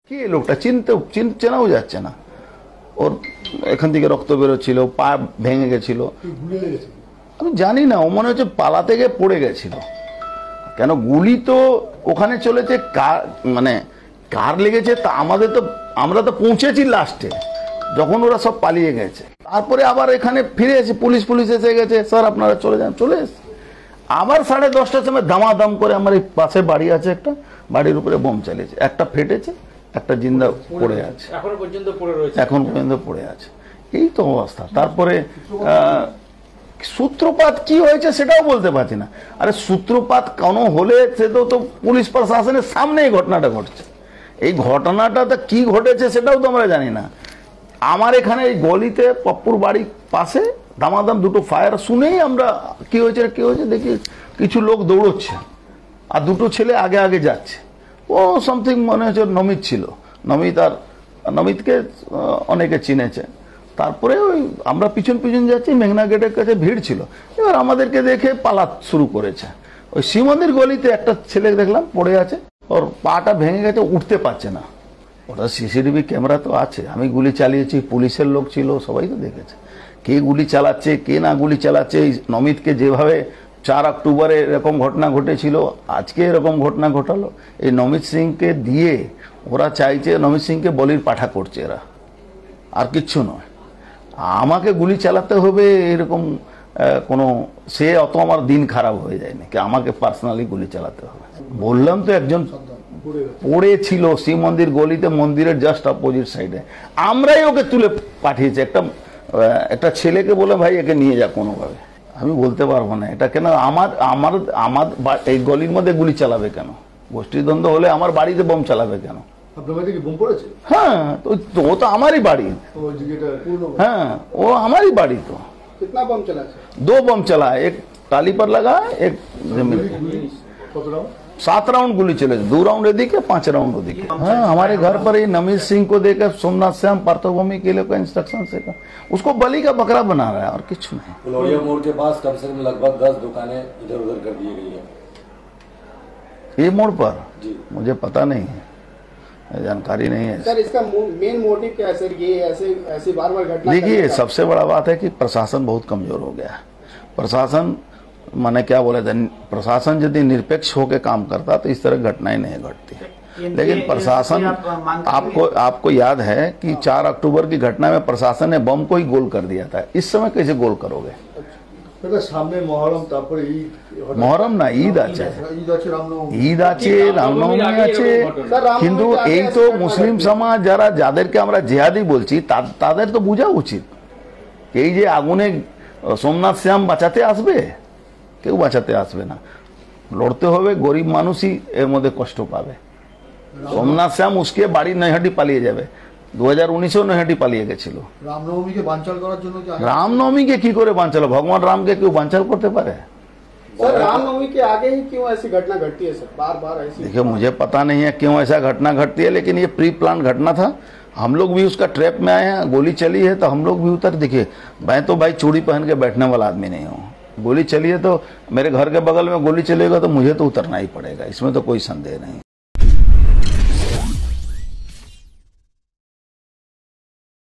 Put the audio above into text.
কি লোকটা চেনাও যাচ্ছে না। ওর এখান থেকে রক্ত বেরোচ্ছিল, পা ভেঙে গেছিল, আমি জানি না, ও মনে হচ্ছে পালাতে গিয়ে পড়ে গেছিল। কেন গুলি তো ওখানে চলেছে, মানে কার লেগেছে তা আমরা তো পৌঁছেছি লাস্টে, যখন ওরা সব পালিয়ে গেছে। তারপরে আবার এখানে ফিরে এসে পুলিশ এসে গেছে, স্যার আপনারা চলে যান, চলে এসে আবার 10:30টার সময় দামাদাম করে আমার এই পাশে বাড়ি আছে একটা, বাড়ির উপরে বোম চালিয়েছে, একটা ফেটেছে, একটা জিন্দা পড়ে আছে, এখন পর্যন্ত পড়ে আছে। এই তো অবস্থা। তারপরে সূত্রপাত কি হয়েছে সেটাও বলতে পারছি না। আরে সূত্রপাত কোনো হলে সে তো পুলিশ প্রশাসনের সামনে এই ঘটনাটা ঘটছে। এই ঘটনাটা কি ঘটেছে সেটাও তো আমরা জানি না। আমার এখানে এই গলিতে পপ্পুর বাড়ির পাশে দামাদাম দুটো ফায়ার শুনেই আমরা কি হয়েছে দেখি কিছু লোক দৌড়চ্ছে, আর দুটো ছেলে আগে আগে যাচ্ছে। ও সামথিং মনে হচ্ছে নমিত ছিল, নমিতকে অনেকে চিনেছে। তারপরে ওই আমরা পিছন যাচ্ছি, মেঘনা গেটের কাছে ভিড় ছিল, এবার আমাদেরকে দেখে পালা শুরু করেছে। ওই শিবমন্দির গলিতে একটা ছেলে দেখলাম পড়ে আছে, ওর পাটা ভেঙে গেছে, উঠতে পারছে না। ওটা সিসিটিভি ক্যামেরা তো আছে, আমি গুলি চালিয়েছি, পুলিশের লোক ছিল, সবাই তো দেখেছে কে গুলি চালাচ্ছে কে না গুলি চালাচ্ছে। এই নমিতকে যেভাবে 4 অক্টোবরে এরকম ঘটনা ঘটেছিল, আজকে এরকম ঘটনা ঘটালো। এই নমিত সিংকে দিয়ে ওরা চাইছে, নমিত সিংকে বলির পাঠা করছে এরা, আর কিচ্ছু নয়। আমাকে গুলি চালাতে হবে এরকম কোনো, সে অত আমার দিন খারাপ হয়ে যায় নাকি আমাকে পার্সোনালি গুলি চালাতে হবে? বললাম তো একজন পড়েছিল শিব মন্দির গলিতে, মন্দিরের জাস্ট অপোজিট সাইডে। আমরাই ওকে তুলে পাঠিয়েছি, একটা ছেলেকে বলে ভাই একে নিয়ে যা কোনোভাবে। আমি বলতে পারবো না এটা কেন আমার এই গলির মধ্যে গুলি চালাবে কেন? গোষ্ঠীদ্বন্দ্ব হলে আমার বাড়িতে বোম চালাবে কেন? হ্যাঁ, ও তো আমারই বাড়ি। হ্যাঁ, ও আমারই বাড়ি। তো कितना बम चला? 2 बम चला, एक टाली पर लगा, एक जमीन पर। 7 राउंड गुली चले, 2 राउंड एदिके, 5 राउंड ओदिके। हाँ, हमारे घर पर ही नमित सिंह को देकर सोमनाथ श्याम पार्थभूमि के लिए का इंस्ट्रक्शन से का उसको बलि का बकरा बना रहा है और कुछ नहीं। लोहिया मोड़ के पास कम से कम लगभग 10 दुकानें इधर उधर कर दी गई है। ये मोड़ पर मुझे पता नहीं है, जानकारी नहीं है सर। इसका मेन मोटिव क्या है सर? ये ऐसे बार-बार घटना। देखिए, सबसे बड़ा बात है कि प्रशासन बहुत कमजोर हो गया है। प्रशासन माने क्या बोले थे, प्रशासन यदि निरपेक्ष होकर काम करता तो इस तरह घटनाएं नहीं घटती। लेकिन प्रशासन, आपको याद है कि 4 अक्टूबर की घटना में प्रशासन ने बम को ही गोल कर दिया था। इस समय कैसे गोल करोगे? সামনে মহরম, তারপরে মহরম না, ঈদ আছে, রামনবমী আছে। কিন্তু এই তো মুসলিম সমাজ যাদেরকে আমরা জেহাদি বলছি, তাদের তো বোঝা উচিত এই যে আগুনে সোমনাথ শ্যাম বাঁচাতে আসবে, কেউ বাঁচাতে আসবে না। লড়তে হবে, গরিব মানুষই এর মধ্যে কষ্ট পাবে। সোমনাথ শ্যাম উসকে বাড়ি নৈহাটি পালিয়ে যাবে, 2019-এও নৈহাটি পালিয়ে গেছিল। রামনবমীকে বানচাল করার জন্য রামনবমীকে কি করে বানচাল? ভগবান রামকে কেউ বানচাল করতে পারে? सर, रामनवमी के आगे ही क्यों ऐसी घटना घटती है सर? बार-बार ऐसी। देखिए, मुझे पता नहीं है क्यों ऐसा घटना घटती है, लेकिन ये प्री प्लान घटना था। हम लोग भी उसका ट्रैप में आए हैं, गोली चली है तो हम लोग भी उतर। देखिए, मैं तो भाई चूड़ी पहन के बैठने वाला आदमी नहीं हूँ। गोली चली है तो मेरे घर के बगल में गोली चलेगा तो मुझे तो उतरना ही पड़ेगा, इसमें तो कोई संदेह नहीं।